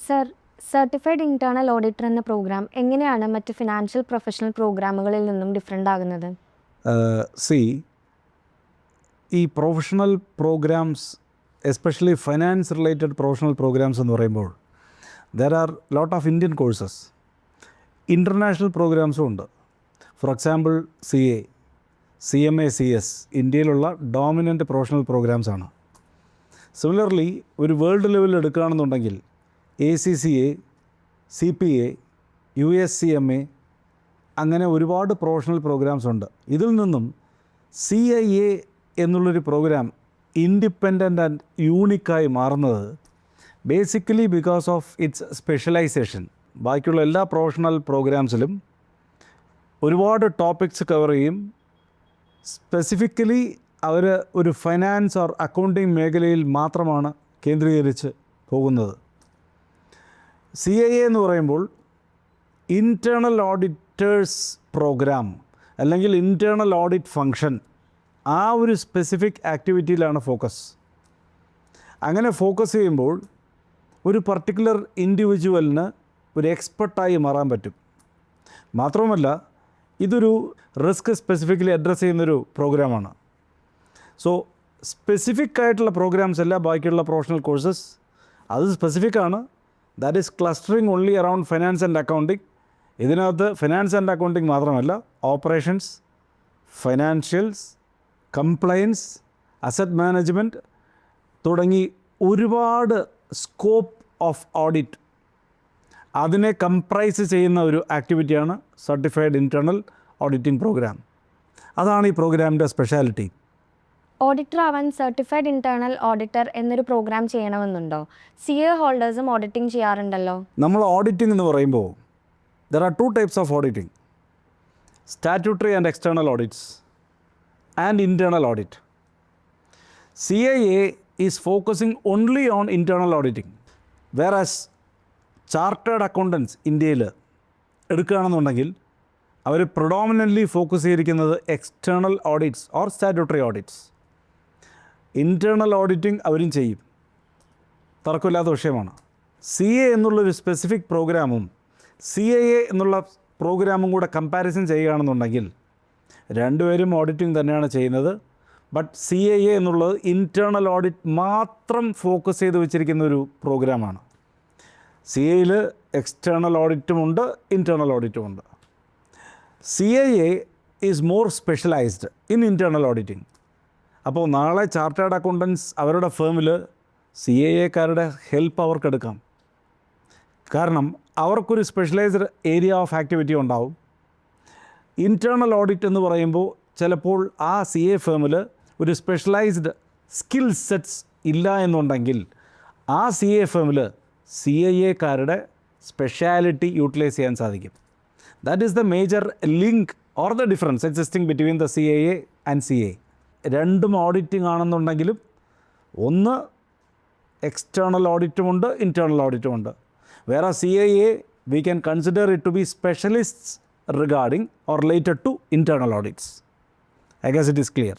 Sir, certified internal auditor എന്ന programme എങ്ങനെയാണ് മറ്റ് ഫിനാൻഷ്യൽ പ്രൊഫഷണൽ പ്രോഗ്രാമുകളിൽ നിന്നും ഡിഫറെൻ്റ് ആകുന്നത്? സി ഈ professional programs, especially finance related professional programs എന്ന് പറയുമ്പോൾ there are lot of Indian courses. International പ്രോഗ്രാംസും ഉണ്ട്. For example CA, CMA, CS ഇന്ത്യയിലുള്ള ഡോമിനൻ്റ് പ്രൊഫഷണൽ പ്രോഗ്രാംസാണ്. സിമിലർലി ഒരു വേൾഡ് ലെവലിൽ എടുക്കുകയാണെന്നുണ്ടെങ്കിൽ ACCA, CPA, USCMA അങ്ങനെ ഒരുപാട് പ്രൊഫഷണൽ പ്രോഗ്രാംസ് ഉണ്ട്. ഇതിൽ നിന്നും CIA എന്നുള്ളൊരു പ്രോഗ്രാം ഇൻഡിപെൻഡൻ്റ് ആൻഡ് യൂണിക്കായി മാറുന്നത് basically because of its specialization. ബാക്കിയുള്ള എല്ലാ പ്രൊഫഷണൽ പ്രോഗ്രാംസിലും ഒരുപാട് ടോപ്പിക്സ് കവർ ചെയ്യും. സ്പെസിഫിക്കലി അവർ ഒരു ഫൈനാൻസ് ഓർ അക്കൗണ്ടിങ് മേഖലയിൽ മാത്രമാണ് കേന്ദ്രീകരിച്ച് പോകുന്നത്. CIA എന്ന് പറയുമ്പോൾ ഇൻറ്റേർണൽ ഓഡിറ്റേഴ്സ് പ്രോഗ്രാം അല്ലെങ്കിൽ ഇൻറ്റേർണൽ ഓഡിറ്റ് ഫങ്ഷൻ, ആ ഒരു സ്പെസിഫിക് ആക്ടിവിറ്റിയിലാണ് ഫോക്കസ്. അങ്ങനെ ഫോക്കസ് ചെയ്യുമ്പോൾ ഒരു പർട്ടിക്കുലർ ഇൻഡിവിജ്വലിന് ഒരു എക്സ്പെർട്ടായി മാറാൻ പറ്റും. മാത്രവുമല്ല ഇതൊരു റിസ്ക് സ്പെസിഫിക്കലി അഡ്രസ്സ് ചെയ്യുന്നൊരു പ്രോഗ്രാമാണ്. സോ സ്പെസിഫിക് ആയിട്ടുള്ള പ്രോഗ്രാംസ് അല്ല ബാക്കിയുള്ള പ്രൊഫഷണൽ കോഴ്സസ്. അത് സ്പെസിഫിക് ആണ്. That is clustering only around finance and accounting. ഇതിനകത്ത് ഫിനാൻസ് ആൻഡ് അക്കൗണ്ടിങ് മാത്രമല്ല, operations, financials, compliance, asset management തുടങ്ങി ഒരുപാട് സ്കോപ്പ് ഓഫ് ഓഡിറ്റ് അതിനെ കംപ്രൈസ് ചെയ്യുന്ന ഒരു ആക്ടിവിറ്റിയാണ് സർട്ടിഫൈഡ് ഇൻറ്റേർണൽ ഓഡിറ്റിംഗ് പ്രോഗ്രാം. അതാണ് ഈ പ്രോഗ്രാമിൻ്റെ സ്പെഷ്യാലിറ്റി. ഓഡിറ്റർ ആവാൻ സർട്ടിഫൈഡ് ഇന്റേണൽ ഓഡിറ്റർ എന്നൊരു പ്രോഗ്രാം ചെയ്യണമെന്നുണ്ടോ? CA ഹോൾഡേഴ്സും ഓഡിറ്റിംഗ് ചെയ്യാറുണ്ടല്ലോ. നമ്മൾ ഓഡിറ്റിംഗ് എന്ന് പറയുമ്പോൾ there are 2 types of auditing: statutory and external audits and internal audit. CIA is focusing only on internal auditing, വേറാസ് chartered accountants ഇന്ത്യയിൽ എടുക്കുകയാണെന്നുണ്ടെങ്കിൽ അവർ പ്രൊഡോമിനൻ്റ്ലി ഫോക്കസ് ചെയ്തിരിക്കുന്നത് external audits or statutory audits. Internal auditing അവരും ചെയ്യും, തർക്കമില്ലാത്ത വിഷയമാണ്. CA എന്നുള്ളൊരു specific പ്രോഗ്രാമും CIA എന്നുള്ള പ്രോഗ്രാമും കൂടെ കമ്പാരിസൺ ചെയ്യുകയാണെന്നുണ്ടെങ്കിൽ രണ്ടുപേരും ഓഡിറ്റിംഗ് തന്നെയാണ് ചെയ്യുന്നത്. ബട്ട് CIA എന്നുള്ളത് ഇൻറ്റേർണൽ ഓഡിറ്റ് മാത്രം ഫോക്കസ് ചെയ്ത് വെച്ചിരിക്കുന്ന ഒരു പ്രോഗ്രാമാണ്. CAയിൽ എക്സ്റ്റേണൽ ഓഡിറ്റുമുണ്ട്, ഇൻറ്റേർണൽ ഓഡിറ്റുമുണ്ട്. CIA is more specialised in internal auditing. അപ്പോൾ നാളെ ചാർട്ടേഡ് അക്കൗണ്ടൻസ് അവരുടെ ഫേമിൽ CIAക്കാരുടെ ഹെൽപ്പ് അവർക്കെടുക്കാം. കാരണം അവർക്കൊരു സ്പെഷ്യലൈസ്ഡ് ഏരിയ ഓഫ് ആക്ടിവിറ്റി ഉണ്ടാവും. ഇൻറ്റേർണൽ ഓഡിറ്റ് എന്ന് പറയുമ്പോൾ ചിലപ്പോൾ ആ CA ഫേമിൽ ഒരു സ്പെഷ്യലൈസ്ഡ് സ്കിൽ സെറ്റ്സ് ഇല്ല എന്നുണ്ടെങ്കിൽ ആ CA ഫേമിൽ CIAക്കാരുടെ സ്പെഷ്യാലിറ്റി യൂട്ടിലൈസ് ചെയ്യാൻ സാധിക്കും. That is the major link or the difference existing between the CIA and CA. രണ്ടും ഓഡിറ്റിംഗ് ആണെന്നുണ്ടെങ്കിലും ഒന്ന് എക്സ്റ്റേണൽ ഓഡിറ്റുമുണ്ട്, ഇൻറ്റേർണൽ ഓഡിറ്റുമുണ്ട്. വേറെ CIA we can consider it to be specialists regarding or related to internal audits. I guess it is clear.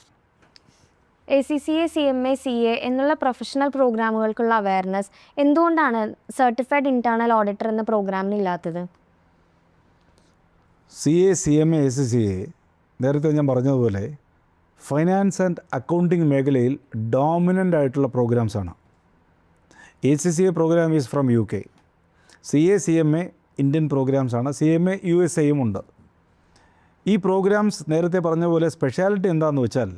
ACCA, CMA, CA എന്നുള്ള professional പ്രോഗ്രാമുകൾക്കുള്ള awareness എന്തുകൊണ്ടാണ് certified internal auditor എന്ന പ്രോഗ്രാമിന് ഇല്ലാത്തത്? CA, CMA, ACCA നേരത്തെ ഞാൻ പറഞ്ഞതുപോലെ ഫൈനാൻസ് ആൻഡ് അക്കൗണ്ടിങ് മേഖലയിൽ ഡോമിനൻ്റ് ആയിട്ടുള്ള പ്രോഗ്രാംസാണ്. ACCA program is from UK. CA, CMA Indian പ്രോഗ്രാംസാണ്. CMA USA ഉണ്ട്. ഈ പ്രോഗ്രാംസ് നേരത്തെ പറഞ്ഞ പോലെ സ്പെഷ്യാലിറ്റി എന്താണെന്ന് വെച്ചാൽ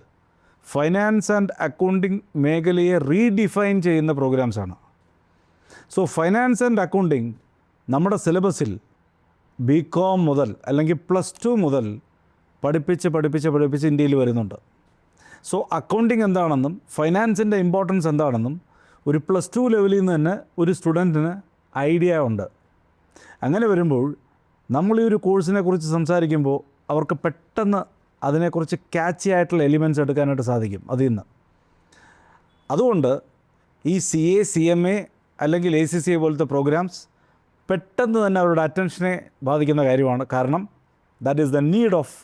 ഫൈനാൻസ് ആൻഡ് അക്കൗണ്ടിങ് മേഖലയെ റീഡിഫൈൻ ചെയ്യുന്ന പ്രോഗ്രാംസാണ്. സോ ഫൈനാൻസ് ആൻഡ് അക്കൗണ്ടിങ് നമ്മുടെ സിലബസിൽ BCom മുതൽ അല്ലെങ്കിൽ +2 മുതൽ പഠിപ്പിച്ച് ഇന്ത്യയിൽ വരുന്നുണ്ട്. സോ അക്കൗണ്ടിങ് എന്താണെന്നും ഫൈനാൻസിൻ്റെ ഇമ്പോർട്ടൻസ് എന്താണെന്നും ഒരു +2 ലെവലിൽ നിന്ന് തന്നെ ഒരു സ്റ്റുഡൻറ്റിന് ഐഡിയ ഉണ്ട്. അങ്ങനെ വരുമ്പോൾ നമ്മൾ ഈ ഒരു കോഴ്സിനെ കുറിച്ച് സംസാരിക്കുമ്പോൾ അവർക്ക് പെട്ടെന്ന് അതിനെക്കുറിച്ച് ക്യാച്ചി ആയിട്ടുള്ള എലിമെൻറ്റ്സ് എടുക്കാനായിട്ട് സാധിക്കും അതിൽ നിന്ന്. അതുകൊണ്ട് ഈ CA, CMA അല്ലെങ്കിൽ ACCA പോലത്തെ പ്രോഗ്രാംസ് പെട്ടെന്ന് തന്നെ അവരുടെ അറ്റൻഷനെ ബാധിക്കുന്ന കാര്യമാണ്. കാരണം that is the need of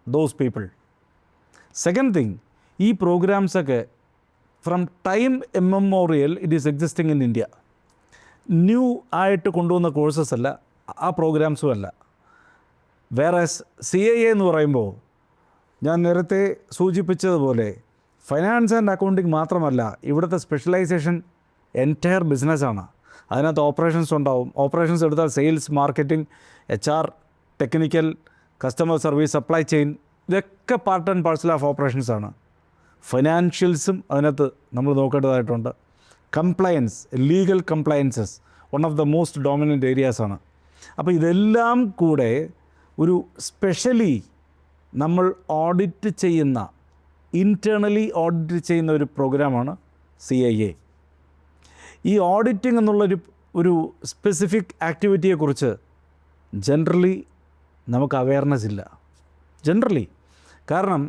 those people. Second thing, ഈ പ്രോഗ്രാംസൊക്കെ from time immemorial it is existing in India. New ആയിട്ട് കൊണ്ടുവന്ന കോഴ്സസ് അല്ല, ആ പ്രോഗ്രാംസും അല്ല. വേറെ CAA എന്ന് പറയുമ്പോൾ ഞാൻ നേരത്തെ സൂചിപ്പിച്ചതുപോലെ ഫൈനാൻസ് ആൻഡ് അക്കൗണ്ടിങ് മാത്രമല്ല, ഇവിടുത്തെ സ്പെഷ്യലൈസേഷൻ എൻറ്റയർ ബിസിനസ്സാണ്. അതിനകത്ത് ഓപ്പറേഷൻസ് ഉണ്ടാവും. ഓപ്പറേഷൻസ് എടുത്താൽ sales, marketing, HR, technical, customer service, supply chain, ഇതൊക്കെ പാർട്ട് ആൻഡ് പാർസൽ ഓഫ് ഓപ്പറേഷൻസാണ്. ഫൈനാൻഷ്യൽസും അതിനകത്ത് നമ്മൾ നോക്കേണ്ടതായിട്ടുണ്ട്. Compliance, legal compliances one of the most dominant ഏരിയാസാണ്. അപ്പോൾ ഇതെല്ലാം കൂടെ ഒരു സ്പെഷ്യലി നമ്മൾ ഓഡിറ്റ് ചെയ്യുന്ന, ഇൻറ്റേർണലി ഓഡിറ്റ് ചെയ്യുന്ന ഒരു പ്രോഗ്രാമാണ് CIA. ഈ ഓഡിറ്റിംഗ് എന്നുള്ളൊരു സ്പെസിഫിക് ആക്ടിവിറ്റിയെക്കുറിച്ച് ജനറലി നമുക്ക് അവയർനെസ് ഇല്ല. ജനറലി കാരണം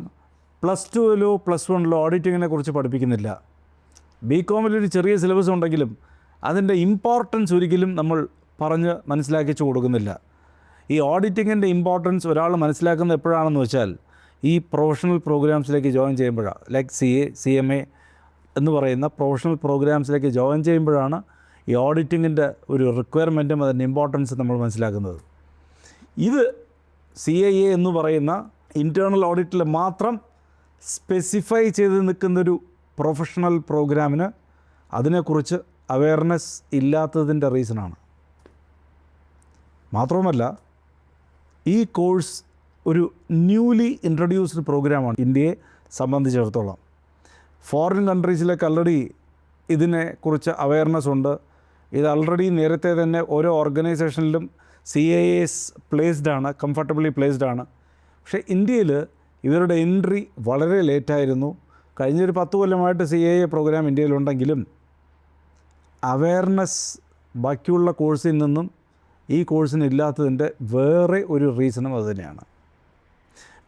+2-ലോ +1-ലോ ഓഡിറ്റിങ്ങിനെ കുറിച്ച് പഠിപ്പിക്കുന്നില്ല. BCom-ലൊരു ചെറിയ സിലബസ് ഉണ്ടെങ്കിലും അതിൻ്റെ ഇമ്പോർട്ടൻസ് ഒരിക്കലും നമ്മൾ പറഞ്ഞ് മനസ്സിലാക്കിച്ചു കൊടുക്കുന്നില്ല. ഈ ഓഡിറ്റിങ്ങിൻ്റെ ഇമ്പോർട്ടൻസ് ഒരാൾ മനസ്സിലാക്കുന്നത് എപ്പോഴാണെന്ന് വെച്ചാൽ ഈ പ്രൊഫഷണൽ പ്രോഗ്രാംസിലേക്ക് ജോയിൻ ചെയ്യുമ്പോഴാണ്. ലൈക്ക് CA, CMA എന്ന് പറയുന്ന പ്രൊഫഷണൽ പ്രോഗ്രാംസിലേക്ക് ജോയിൻ ചെയ്യുമ്പോഴാണ് ഈ ഓഡിറ്റിങ്ങിൻ്റെ ഒരു റിക്വയർമെൻറ്റും അതിൻ്റെ ഇമ്പോർട്ടൻസ് നമ്മൾ മനസ്സിലാക്കുന്നത്. ഇത് CIA എന്ന് പറയുന്ന ഇൻറ്റേർണൽ ഓഡിറ്റിൽ മാത്രം സ്പെസിഫൈ ചെയ്ത് നിൽക്കുന്നൊരു പ്രൊഫഷണൽ പ്രോഗ്രാമിന് അതിനെക്കുറിച്ച് അവയർനെസ് ഇല്ലാത്തതിൻ്റെ റീസണാണ്. മാത്രവുമല്ല, ഈ കോഴ്സ് ഒരു ന്യൂലി ഇൻട്രൊഡ്യൂസ്ഡ് പ്രോഗ്രാമാണ് ഇന്ത്യയെ സംബന്ധിച്ചിടത്തോളം. ഫോറിൻ കൺട്രീസിലേക്ക് ഓൾറെഡി ഇതിനെക്കുറിച്ച് അവയർനെസ് ഉണ്ട്. ഇത് ഓൾറെഡി നേരത്തെ തന്നെ ഓരോ ഓർഗനൈസേഷനിലും CIAs പ്ലേസ്ഡ് ആണ്, കംഫർട്ടബിളി പ്ലേസ്ഡ് ആണ്. പക്ഷേ ഇന്ത്യയിൽ ഇവരുടെ എൻട്രി വളരെ ലേറ്റായിരുന്നു. കഴിഞ്ഞൊരു 10 കൊല്ലമായിട്ട് CIA പ്രോഗ്രാം ഇന്ത്യയിലുണ്ടെങ്കിലും അവയർനെസ് ബാക്കിയുള്ള കോഴ്സിൽ നിന്നും ഈ കോഴ്സിന് ഇല്ലാത്തതിൻ്റെ വേറെ ഒരു റീസണും അതുതന്നെയാണ്.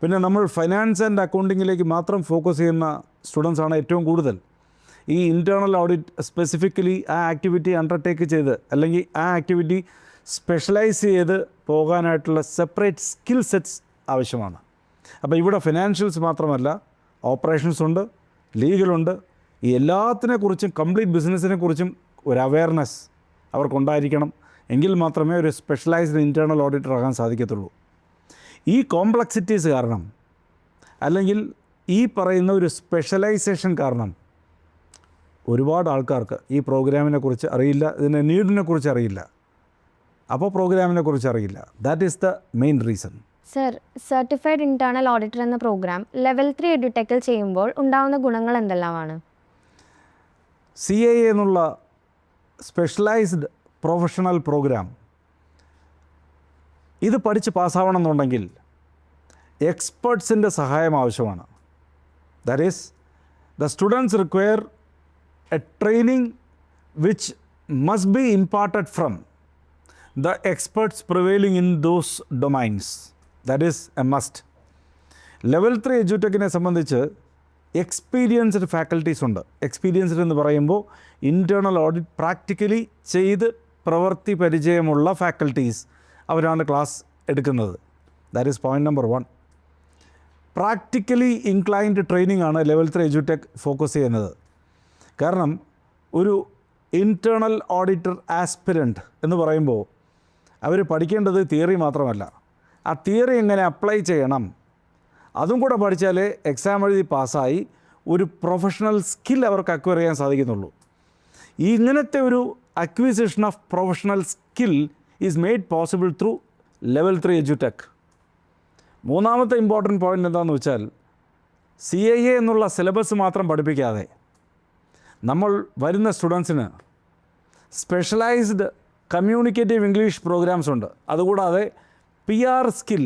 പിന്നെ നമ്മൾ ഫൈനാൻസ് ആൻഡ് അക്കൗണ്ടിങ്ങിലേക്ക് മാത്രം ഫോക്കസ് ചെയ്യുന്ന സ്റ്റുഡൻസാണ് ഏറ്റവും കൂടുതൽ. ഈ ഇൻറ്റേർണൽ ഓഡിറ്റ് സ്പെസിഫിക്കലി ആ ആക്ടിവിറ്റി അണ്ടർടേക്ക് ചെയ്ത്, അല്ലെങ്കിൽ ആ ആക്ടിവിറ്റി സ്പെഷ്യലൈസ് ചെയ്ത് പോകാനായിട്ടുള്ള സെപ്പറേറ്റ് സ്കിൽ സെറ്റ്സ് ആവശ്യമാണ്. അപ്പോൾ ഇവിടെ ഫിനാൻഷ്യൽസ് മാത്രമല്ല, ഓപ്പറേഷൻസ് ഉണ്ട്, ലീഗലുണ്ട്. ഈ എല്ലാത്തിനെക്കുറിച്ചും, കംപ്ലീറ്റ് ബിസിനസ്സിനെക്കുറിച്ചും ഒരു അവയർനെസ് അവർക്കുണ്ടായിരിക്കണം. എങ്കിൽ മാത്രമേ ഒരു സ്പെഷ്യലൈസ്ഡ് ഇൻറ്റേർണൽ ഓഡിറ്റർ ആകാൻ സാധിക്കത്തുള്ളൂ. ഈ കോംപ്ലക്സിറ്റീസ് കാരണം, അല്ലെങ്കിൽ ഈ പറയുന്ന ഒരു സ്പെഷ്യലൈസേഷൻ കാരണം ഒരുപാട് ആൾക്കാർക്ക് ഈ പ്രോഗ്രാമിനെ കുറിച്ച് അറിയില്ല, ഇതിൻ്റെ നീഡിനെ കുറിച്ച് അറിയില്ല, അപ്പോൾ പ്രോഗ്രാമിനെ കുറിച്ച് അറിയില്ല. That is the main reason. Sir, certified internal auditor എന്ന പ്രോഗ്രാം ലെവൽ 3 എഡ്യൂടെക്കിൽ ചെയ്യുമ്പോൾ ഉണ്ടാകുന്ന ഗുണങ്ങൾ എന്തെല്ലാമാണ്? CIA എന്നുള്ള സ്പെഷ്യലൈസ്ഡ് പ്രൊഫഷണൽ പ്രോഗ്രാം ഇത് പഠിച്ച് പാസ്സാവണമെന്നുണ്ടെങ്കിൽ എക്സ്പേർട്സിൻ്റെ സഹായം ആവശ്യമാണ്. That is the students require A training which must be imparted from the experts prevailing in those domains. That is a must. Level 3 എഡ്യൂടെക്കിനെ സംബന്ധിച്ച് എക്സ്പീരിയൻസ്ഡ് ഫാക്കൽറ്റീസ് ഉണ്ട്. എക്സ്പീരിയൻസ്ഡ് എന്ന് പറയുമ്പോൾ ഇൻറ്റേർണൽ ഓഡിറ്റ് പ്രാക്ടിക്കലി ചെയ്ത് പ്രവൃത്തി പരിചയമുള്ള ഫാക്കൽറ്റീസ് അവരാണ് ക്ലാസ് എടുക്കുന്നത്. That is point number 1. Practically inclined training ആണ് ലെവൽ 3 എഡ്യൂടെക് ഫോക്കസ് ചെയ്യുന്നത്. കാരണം ഒരു ഇൻറ്റേർണൽ ഓഡിറ്റർ ആസ്പിരൻറ്റ് എന്ന് പറയുമ്പോൾ അവർ പഠിക്കേണ്ടത് തിയറി മാത്രമല്ല, ആ തിയറി എങ്ങനെ അപ്ലൈ ചെയ്യണം അതും കൂടെ പഠിച്ചാലേ എക്സാം എഴുതി പാസ്സായി ഒരു പ്രൊഫഷണൽ സ്കിൽ അവർക്ക് അക്വയർ ചെയ്യാൻ സാധിക്കുന്നുള്ളൂ. ഇങ്ങനത്തെ ഒരു acquisition of professional skill is made possible through level 3 edtech. മൂന്നാമത്തെ ഇമ്പോർട്ടൻറ്റ് പോയിൻ്റ് എന്താണെന്ന് വെച്ചാൽ, CIA എന്നുള്ള സിലബസ് മാത്രം പഠിപ്പിക്കാതെ നമ്മൾ വരുന്ന സ്റ്റുഡൻസിന് സ്പെഷ്യലൈസ്ഡ് കമ്മ്യൂണിക്കേറ്റീവ് ഇംഗ്ലീഷ് പ്രോഗ്രാംസ് ഉണ്ട്. അതുകൂടാതെ PR സ്കിൽ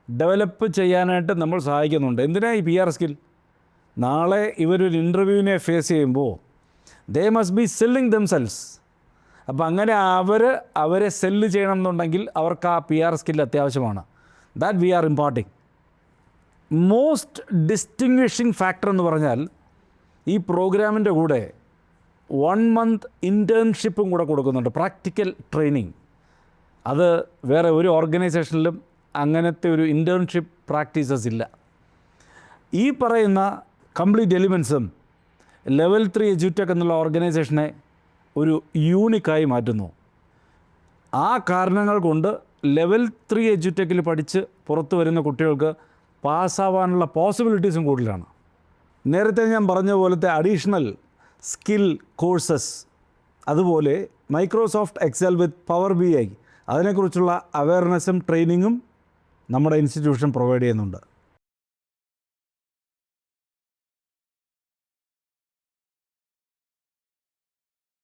ഡെവലപ്പ് ചെയ്യാനായിട്ട് നമ്മൾ സഹായിക്കുന്നുണ്ട്. എന്തിനാണ് ഈ PR സ്കിൽ? നാളെ ഇവരൊരു ഇൻ്റർവ്യൂവിനെ ഫേസ് ചെയ്യുമ്പോൾ they must be selling themselves. അപ്പോൾ അങ്ങനെ അവരെ സെല്ല് ചെയ്യണം എന്നുണ്ടെങ്കിൽ അവർക്ക് ആ PR സ്കിൽ അത്യാവശ്യമാണ്. That we are importing. Most distinguishing factor എന്ന് പറഞ്ഞാൽ ഈ പ്രോഗ്രാമിൻ്റെ കൂടെ 1 month ഇൻറ്റേൺഷിപ്പും കൂടെ കൊടുക്കുന്നുണ്ട്, പ്രാക്ടിക്കൽ ട്രെയിനിങ്. അത് വേറെ ഒരു ഓർഗനൈസേഷനിലും അങ്ങനത്തെ ഒരു ഇൻറ്റേൺഷിപ്പ് പ്രാക്ടീസസ് ഇല്ല. ഈ പറയുന്ന കംപ്ലീറ്റ് എലിമെൻസും ലെവൽ 3 എഡ്യൂടെക് എന്നുള്ള ഓർഗനൈസേഷനെ ഒരു യൂണിക്കായി മാറ്റുന്നു. ആ കാരണങ്ങൾ കൊണ്ട് ലെവൽ 3 എഡ്യൂടെക്കിൽ പഠിച്ച് പുറത്തു വരുന്ന കുട്ടികൾക്ക് പാസ്സാവാനുള്ള പോസിബിലിറ്റീസും കൂടുതലാണ്. നേരത്തെ ഞാൻ പറഞ്ഞ പോലത്തെ അഡീഷണൽ സ്കിൽ കോഴ്സസ്, അതുപോലെ Microsoft Excel with power BI, അതിനെക്കുറിച്ചുള്ള അവയർനെസ്സും ട്രെയിനിങ്ങും നമ്മുടെ ഇൻസ്റ്റിറ്റ്യൂഷൻ പ്രൊവൈഡ് ചെയ്യുന്നുണ്ട്.